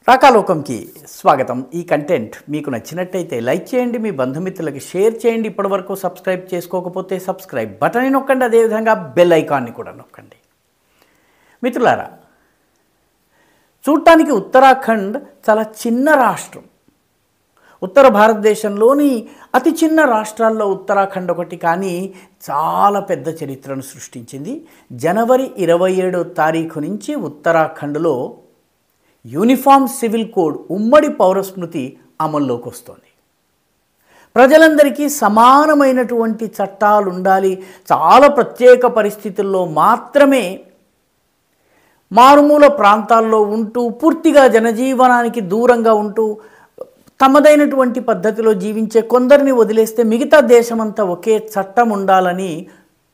రాకాలోకంకి స్వాగతం. ఈ కంటెంట్ మీకు నచ్చినట్టయితే లైక్ చేయండి, మీ బంధుమిత్రులకి షేర్ చేయండి. ఇప్పటివరకు సబ్స్క్రైబ్ చేసుకోకపోతే సబ్స్క్రైబ్ బటన్ని నొక్కండి, అదేవిధంగా బెల్ ఐకాన్ని కూడా నొక్కండి. మిత్రులారా, చూడటానికి ఉత్తరాఖండ్ చాలా చిన్న రాష్ట్రం. ఉత్తర భారతదేశంలోని అతి చిన్న రాష్ట్రాల్లో ఉత్తరాఖండ్ ఒకటి. కానీ చాలా పెద్ద చరిత్రను సృష్టించింది. జనవరి 27వ తారీఖు నుంచి ఉత్తరాఖండ్లో యూనిఫామ్ సివిల్ కోడ్ ఉమ్మడి పౌరస్మృతి అమల్లోకి వస్తుంది. ప్రజలందరికీ సమానమైనటువంటి చట్టాలు ఉండాలి. చాలా ప్రత్యేక పరిస్థితుల్లో మాత్రమే మారుమూల ప్రాంతాల్లో ఉంటూ పూర్తిగా జనజీవనానికి దూరంగా ఉంటూ తమదైనటువంటి పద్ధతిలో జీవించే కొందరిని వదిలేస్తే మిగతా దేశమంతా ఒకే చట్టం ఉండాలని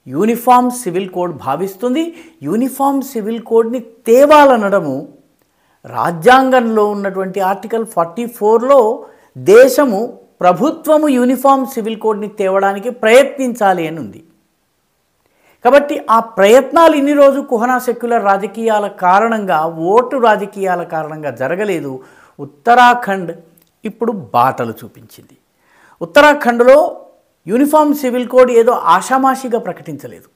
యూనిఫామ్ సివిల్ కోడ్ భావిస్తుంది. యూనిఫామ్ సివిల్ కోడ్ని తేవాలనడము రాజ్యాంగంలో ఉన్నటువంటి ఆర్టికల్ 44లో దేశము ప్రభుత్వము యూనిఫామ్ సివిల్ కోడ్ని తేవడానికి ప్రయత్నించాలి అని ఉంది. కాబట్టి ఆ ప్రయత్నాలు ఇన్ని రోజు కుహనా సెక్యులర్ రాజకీయాల కారణంగా, ఓటు రాజకీయాల కారణంగా జరగలేదు. ఉత్తరాఖండ్ ఇప్పుడు బాటలు చూపించింది. ఉత్తరాఖండ్లో యూనిఫామ్ సివిల్ కోడ్ ఏదో ఆషామాషిగా ప్రకటించలేదు.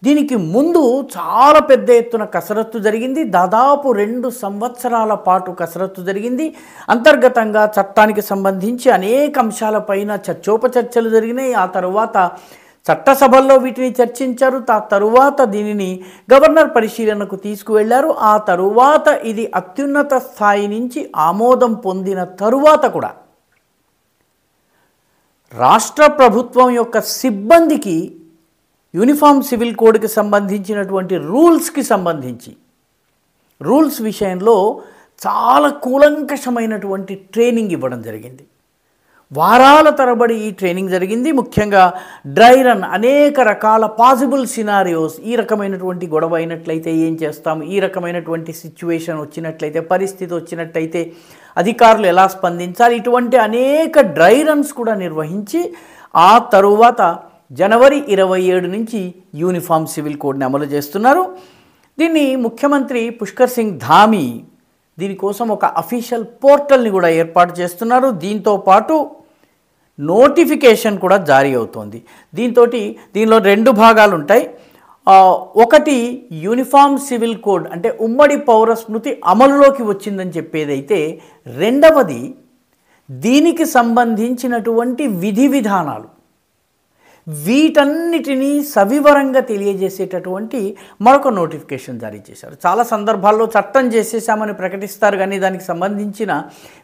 దీనికి ముందు చాలా పెద్ద ఎత్తున కసరత్తు జరిగింది. దాదాపు 2 సంవత్సరాల పాటు కసరత్తు జరిగింది. అంతర్గతంగా చట్టానికి సంబంధించి అనేక అంశాలపైన చర్చోపచర్చలు జరిగినాయి. ఆ తరువాత చట్టసభల్లో వీటిని చర్చించారు. ఆ తరువాత దీనిని గవర్నర్ పరిశీలనకు తీసుకువెళ్లారు. ఆ తరువాత ఇది అత్యున్నత స్థాయి నుంచి ఆమోదం పొందిన తరువాత కూడా రాష్ట్ర ప్రభుత్వం యొక్క సిబ్బందికి యూనిఫామ్ సివిల్ కోడ్కి సంబంధించినటువంటి రూల్స్ విషయంలో చాలా కూలంకషమైనటువంటి ట్రైనింగ్ ఇవ్వడం జరిగింది. వారాల తరబడి ఈ ట్రైనింగ్ జరిగింది. ముఖ్యంగా డ్రై రన్, అనేక రకాల పాసిబుల్ సినారియోస్, ఈ రకమైనటువంటి గొడవ అయినట్లయితే ఏం చేస్తాం, ఈ రకమైనటువంటి సిచ్యువేషన్ వచ్చినట్లయితే, పరిస్థితి వచ్చినట్లయితే అధికారులు ఎలా స్పందించాలి, ఇటువంటి అనేక డ్రై రన్స్ కూడా నిర్వహించి ఆ తరువాత జనవరి 27 నుంచి యూనిఫామ్ సివిల్ కోడ్ని అమలు చేస్తున్నారు. దీన్ని ముఖ్యమంత్రి పుష్కర్ సింగ్ ధామీ దీనికోసం ఒక అఫీషియల్ పోర్టల్ని కూడా ఏర్పాటు చేస్తున్నారు. దీంతో పాటు నోటిఫికేషన్ కూడా జారీ అవుతోంది. దీనిలో 2 భాగాలు ఉంటాయి. ఒకటి యూనిఫామ్ సివిల్ కోడ్ అంటే ఉమ్మడి పౌరస్మృతి అమలులోకి వచ్చిందని చెప్పేదైతే, రెండవది దీనికి సంబంధించినటువంటి విధి విధానాలు, వీటన్నిటినీ సవివరంగా తెలియజేసేటటువంటి మరొక నోటిఫికేషన్ జారీ చేశారు. చాలా సందర్భాల్లో చట్టం చేసేసామని ప్రకటిస్తారు, కానీ దానికి సంబంధించిన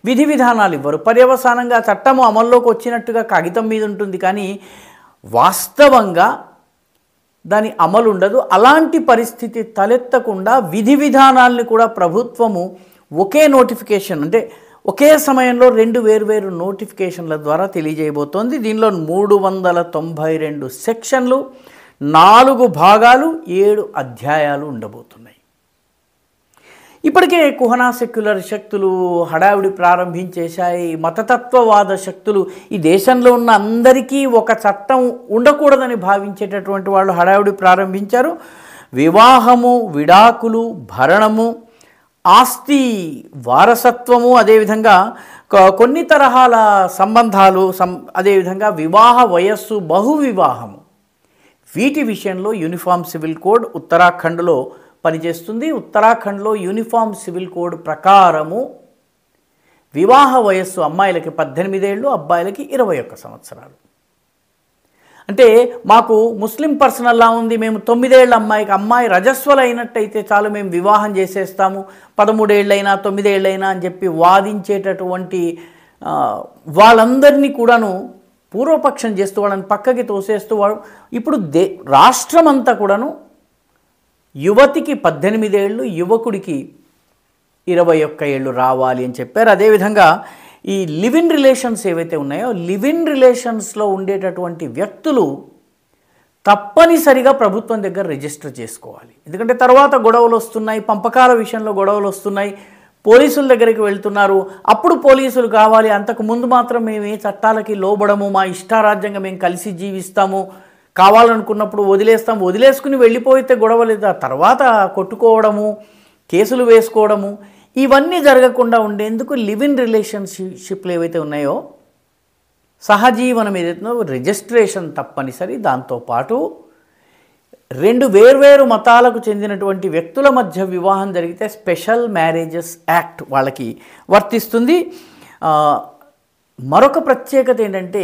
విధి విధానాలు ఇవ్వరు. పర్యవసానంగా చట్టము అమల్లోకి వచ్చినట్టుగా కాగితం మీద ఉంటుంది, కానీ వాస్తవంగా దాని అమలు ఉండదు. అలాంటి పరిస్థితి తలెత్తకుండా విధి విధానాల్ని కూడా ప్రభుత్వము ఒకే నోటిఫికేషన్ అంటే ఒకే సమయంలో 2 వేర్వేరు నోటిఫికేషన్ల ద్వారా తెలియజేయబోతోంది. దీనిలో 392 సెక్షన్లు, 4 భాగాలు, 7 అధ్యాయాలు ఉండబోతున్నాయి. ఇప్పటికే కుహనా సెక్యులర్ శక్తులు హడావిడి ప్రారంభించేశాయి. మతతత్వవాద శక్తులు ఈ దేశంలో ఉన్న అందరికీ ఒక చట్టం ఉండకూడదని భావించేటటువంటి వాళ్ళు హడావిడి ప్రారంభించారు. వివాహము, విడాకులు, భరణము, ఆస్తి వారసత్వము, అదేవిధంగా కొన్ని తరహాల సంబంధాలు, అదేవిధంగా వివాహ వయస్సు, బహువివాహము, వీటి విషయంలో యూనిఫామ్ సివిల్ కోడ్ ఉత్తరాఖండ్లో పనిచేస్తుంది. ఉత్తరాఖండ్లో యూనిఫామ్ సివిల్ కోడ్ ప్రకారము వివాహ వయస్సు అమ్మాయిలకి 18 ఏళ్ళు, అబ్బాయిలకి 21 సంవత్సరాలు. అంటే మాకు ముస్లిం పర్సనల్లా ఉంది, మేము 9 ఏళ్ళ అమ్మాయి రజస్వలు అయినట్టయితే చాలు, మేము వివాహం చేసేస్తాము, 13 ఏళ్ళైనా 9 ఏళ్ళైనా అని చెప్పి వాదించేటటువంటి వాళ్ళందరినీ కూడాను పూర్వపక్షం చేస్తూ వాళ్ళని పక్కకి తోసేస్తూ ఇప్పుడు రాష్ట్రం అంతా కూడాను యువతికి 18 ఏళ్ళు, యువకుడికి 21 ఏళ్ళు రావాలి అని చెప్పారు. అదేవిధంగా ఈ లివ్ ఇన్ రిలేషన్స్ ఏవైతే ఉన్నాయో, లివ్ ఇన్ రిలేషన్స్లో ఉండేటటువంటి వ్యక్తులు తప్పనిసరిగా ప్రభుత్వం దగ్గర రిజిస్టర్ చేసుకోవాలి. ఎందుకంటే తర్వాత గొడవలు వస్తున్నాయి, పంపకాల విషయంలో గొడవలు వస్తున్నాయి, పోలీసుల దగ్గరికి వెళ్తున్నారు. అప్పుడు పోలీసులు కావాలి, అంతకు ముందు మాత్రం మేము ఏ చట్టాలకి లోబడము, మా ఇష్టారాజ్యంగా మేము కలిసి జీవిస్తాము, కావాలనుకున్నప్పుడు వదిలేసుకుని వెళ్ళిపోతే గొడవ లేదా, తర్వాత కొట్టుకోవడము, కేసులు వేసుకోవడము, ఇవన్నీ జరగకుండా ఉండేందుకు లివ్ ఇన్ రిలేషన్షిప్లు ఏవైతే ఉన్నాయో సహజీవనం ఏదైతుందో రిజిస్ట్రేషన్ తప్పనిసరి. దాంతోపాటు రెండు వేర్వేరు మతాలకు చెందినటువంటి వ్యక్తుల మధ్య వివాహం జరిగితే స్పెషల్ మ్యారేజెస్ యాక్ట్ వాళ్ళకి వర్తిస్తుంది. మరొక ప్రత్యేకత ఏంటంటే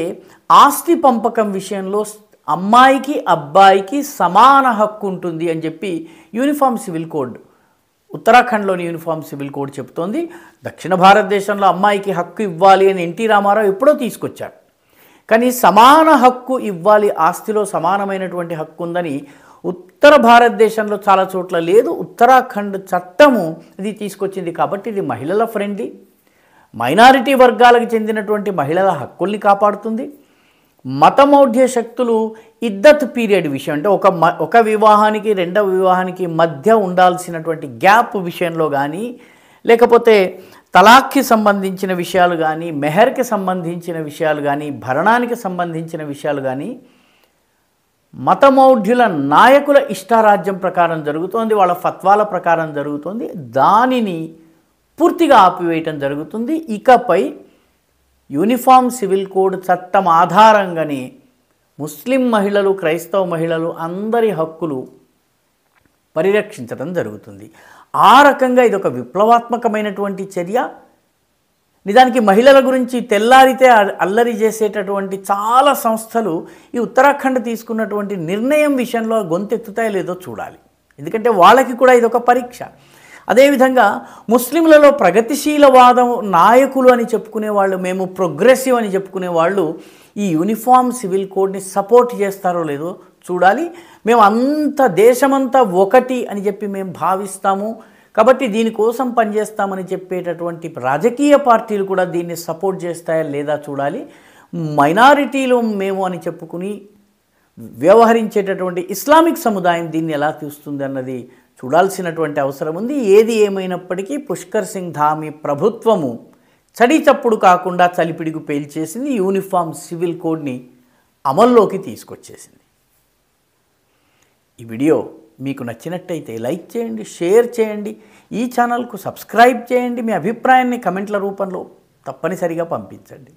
ఆస్తి పంపకం విషయంలో అమ్మాయికి అబ్బాయికి సమాన హక్కు ఉంటుంది అని చెప్పి యూనిఫామ్ సివిల్ కోడ్, ఉత్తరాఖండ్లోని యూనిఫామ్ సివిల్ కోడ్ చెబుతోంది. దక్షిణ భారతదేశంలో అమ్మాయికి హక్కు ఇవ్వాలి అని ఎన్టీ రామారావు ఎప్పుడో తీసుకొచ్చారు. కానీ సమాన హక్కు ఇవ్వాలి, ఆస్తిలో సమానమైనటువంటి హక్కు ఉందని ఉత్తర భారతదేశంలో చాలా చోట్ల లేదు. ఉత్తరాఖండ్ చట్టము ఇది తీసుకొచ్చింది. కాబట్టి ఇది మహిళల ఫ్రెండ్లీ, మైనారిటీ వర్గాలకు చెందినటువంటి మహిళల హక్కుల్ని కాపాడుతుంది. మతమౌఢ్య శక్తులు ఇద్దత్ పీరియడ్ విషయం అంటే ఒక వివాహానికి రెండవ వివాహానికి మధ్య ఉండాల్సినటువంటి గ్యాప్ విషయంలో కానీ, లేకపోతే తలాక్కి సంబంధించిన విషయాలు కానీ, మెహర్కి సంబంధించిన విషయాలు కానీ, భరణానికి సంబంధించిన విషయాలు కానీ మతమౌఢ్యుల నాయకుల ఇష్టారాజ్యం ప్రకారం జరుగుతోంది, వాళ్ళ ఫత్వాల ప్రకారం జరుగుతోంది. దానిని పూర్తిగా ఆపివేయటం జరుగుతుంది. ఇకపై యూనిఫామ్ సివిల్ కోడ్ చట్టం ఆధారంగానే ముస్లిం మహిళలు, క్రైస్తవ మహిళలు అందరి హక్కులు పరిరక్షించడం జరుగుతుంది. ఆ రకంగా ఇది ఒక విప్లవాత్మకమైనటువంటి చర్య. నిజానికి మహిళల గురించి తెల్లారితే అల్లరి చేసేటటువంటి చాలా సంస్థలు ఈ ఉత్తరాఖండ్ తీసుకున్నటువంటి నిర్ణయం విషయంలో గొంతెత్తుతాయో లేదో చూడాలి. ఎందుకంటే వాళ్ళకి కూడా ఇదొక పరీక్ష. అదేవిధంగా ముస్లింలలో ప్రగతిశీలవాదం నాయకులు అని చెప్పుకునే వాళ్ళు, మేము ప్రోగ్రెసివ్ అని చెప్పుకునే వాళ్ళు ఈ యూనిఫామ్ సివిల్ కోడ్ని సపోర్ట్ చేస్తారో లేదో చూడాలి. మేము అంత దేశమంతా ఒకటి అని చెప్పి మేము భావిస్తాము, కాబట్టి దీనికోసం పనిచేస్తామని చెప్పేటటువంటి రాజకీయ పార్టీలు కూడా దీన్ని సపోర్ట్ చేస్తాయా లేదా చూడాలి. మైనారిటీలు మేము అని చెప్పుకుని వ్యవహరించేటటువంటి ఇస్లామిక్ సముదాయం దీన్ని ఎలా చూస్తుంది అన్నది చూడాల్సినటువంటి అవసరం ఉంది. ఏది ఏమైనప్పటికీ పుష్కర్ సింగ్ ధామీ ప్రభుత్వము చడి చప్పుడు కాకుండా చలిపిడిగు పేల్చేసింది, యూనిఫామ్ సివిల్ కోడ్ని అమల్లోకి తీసుకొచ్చేసింది. ఈ వీడియో మీకు నచ్చినట్టయితే లైక్ చేయండి, షేర్ చేయండి, ఈ ఛానల్కు సబ్స్క్రైబ్ చేయండి. మీ అభిప్రాయాన్ని కమెంట్ల రూపంలో తప్పనిసరిగా పంపించండి.